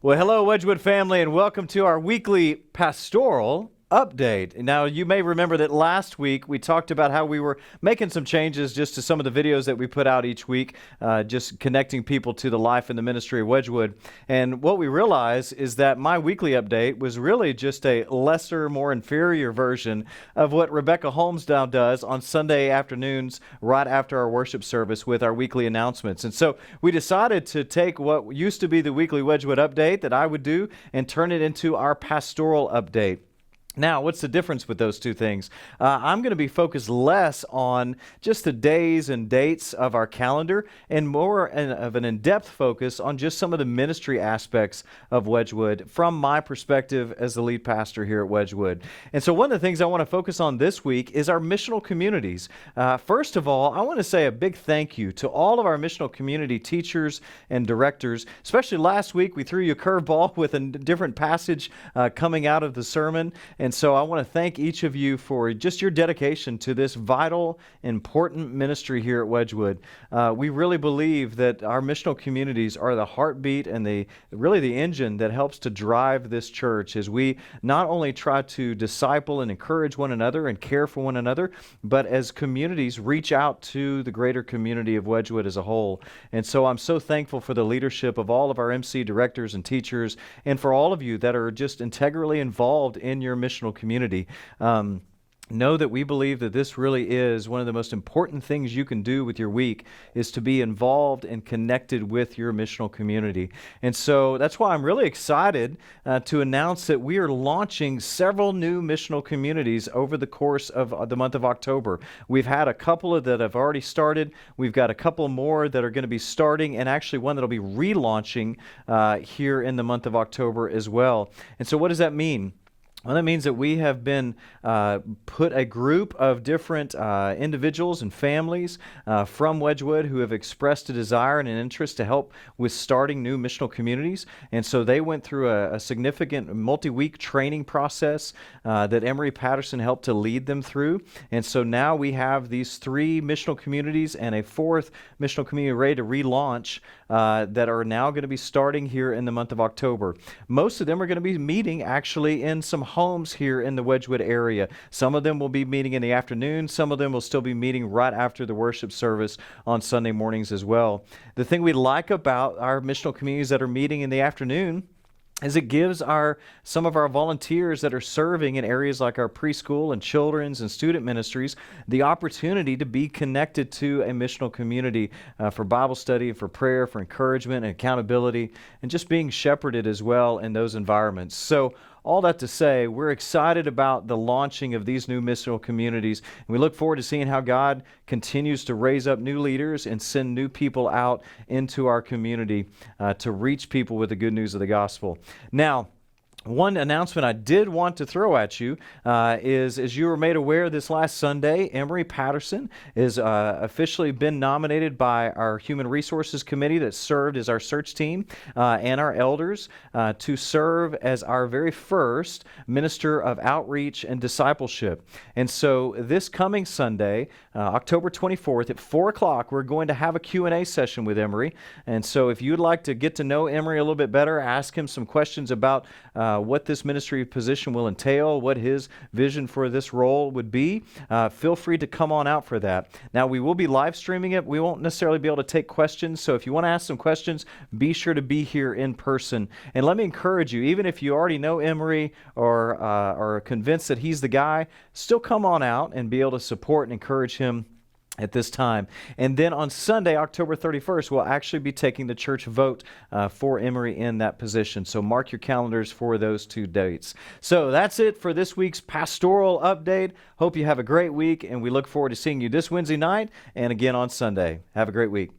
Well, hello, Wedgwood family, and welcome to our weekly pastoral update. Now, you may remember that last week we talked about how we were making some changes just to some of the videos that we put out each week, just connecting people to the life and the ministry of Wedgwood. And what we realized is that my weekly update was really just a lesser, more inferior version of what Rebecca Holmes now does on Sunday afternoons right after our worship service with our weekly announcements. And so we decided to take what used to be the weekly Wedgwood update that I would do and turn it into our pastoral update. Now, what's the difference with those two things? I'm going to be focused less on just the days and dates of our calendar and more of an in-depth focus on just some of the ministry aspects of Wedgwood from my perspective as the lead pastor here at Wedgwood. And so one of the things I want to focus on this week is our missional communities. First of all, I want to say a big thank you to all of our missional community teachers and directors. Especially last week, we threw you a curveball with a different passage coming out of the sermon. And so I want to thank each of you for just your dedication to this vital, important ministry here at Wedgwood. We really believe that our missional communities are the heartbeat and really the engine that helps to drive this church as we not only try to disciple and encourage one another and care for one another, but as communities reach out to the greater community of Wedgwood as a whole. And so I'm so thankful for the leadership of all of our MC directors and teachers and for all of you that are just integrally involved in your missional community. Know that we believe that this really is one of the most important things you can do with your week is to be involved and connected with your missional community. And so that's why I'm really excited to announce that we are launching several new missional communities over the course of the month of October. We've had a couple that have already started. We've got a couple more that are going to be starting and actually one that will be relaunching here in the month of October as well. And so what does that mean? Well, that means that we have been put a group of different individuals and families from Wedgwood who have expressed a desire and an interest to help with starting new missional communities. And so they went through a significant multi-week training process that Emery Patterson helped to lead them through. And so now we have these 3 missional communities and a 4th missional community ready to relaunch that are now going to be starting here in the month of October. Most of them are going to be meeting actually in some homes here in the Wedgwood area. Some of them will be meeting in the afternoon. Some of them will still be meeting right after the worship service on Sunday mornings as well. The thing we like about our missional communities that are meeting in the afternoon is it gives some of our volunteers that are serving in areas like our preschool and children's and student ministries the opportunity to be connected to a missional community for Bible study, for prayer, for encouragement and accountability, and just being shepherded as well in those environments. So all that to say, we're excited about the launching of these new missional communities, and we look forward to seeing how God continues to raise up new leaders and send new people out into our community to reach people with the good news of the gospel. Now, one announcement I did want to throw at you is, as you were made aware this last Sunday, Emery Patterson is officially been nominated by our Human Resources Committee that served as our search team and our elders to serve as our very first Minister of Outreach and Discipleship. And so this coming Sunday, October 24th at 4 o'clock, we're going to have a Q&A session with Emery. And so if you'd like to get to know Emery a little bit better, ask him some questions about what this ministry position will entail, what his vision for this role would be, feel free to come on out for that. Now, we will be live streaming it. We won't necessarily be able to take questions, so if you want to ask some questions, be sure to be here in person. And let me encourage you, even if you already know Emery or are convinced that he's the guy, still come on out and be able to support and encourage him at this time. And then on Sunday, October 31st, we'll actually be taking the church vote for Emery in that position. So mark your calendars for those 2 dates. So that's it for this week's pastoral update. Hope you have a great week, and we look forward to seeing you this Wednesday night and again on Sunday. Have a great week.